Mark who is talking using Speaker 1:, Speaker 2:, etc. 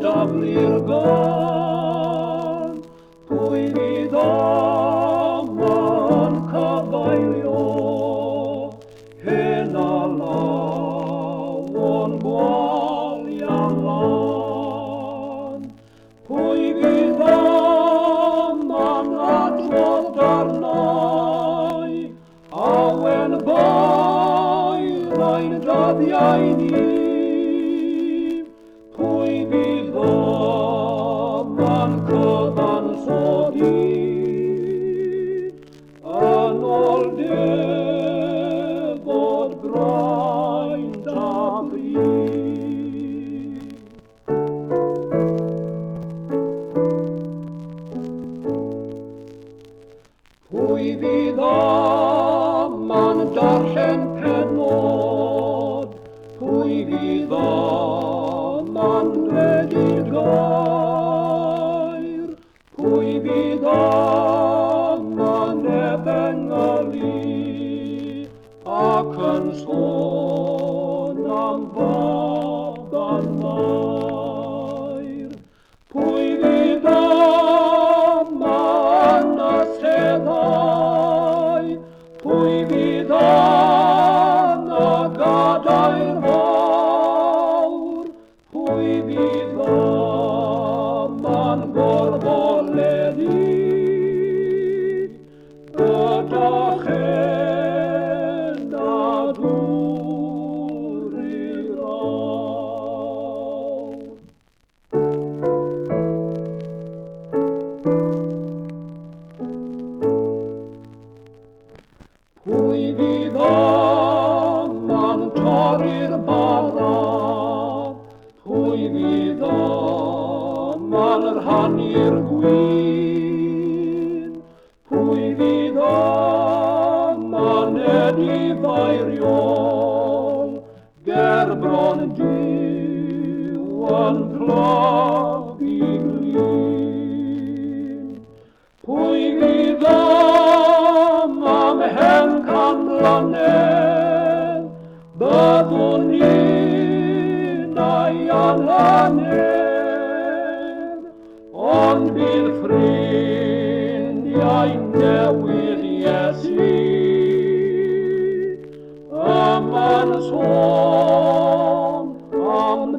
Speaker 1: daflu'r gan, pwy fydd yma'n cyfeirio, hyn a lawn gwaliau lan. Pwy fydd yma'n adrodd darnau, a wen boedd ein dyddiau ni. Pwy fydd yma'n cyfansoddi, yn ôl defod braint a bryd. Pwy fydd yma'n darllen penod, pwy fydd yma'n dwedu'r gair, pwy fydd yma'n efengylu ac yn sôn am Faban Mair. Pwy fydd yma'n aseddau, pwy fydd yna gadair fawr, pwy fydd yma'n gorfoledig, gyda chen a dŵr i'r awr. Pwy fydd yma'n torri'r bara, pwy fydd yma'n rhannu'r gwyn, pwy fydd yma'n edifeiriol, gerbron Duw yn plygu glin. Pwy fydd yma'n hen canmlynedd, byddwn ni'n ei ananedd, ond bydd ffrindiau newydd Iesu yma'n sôn am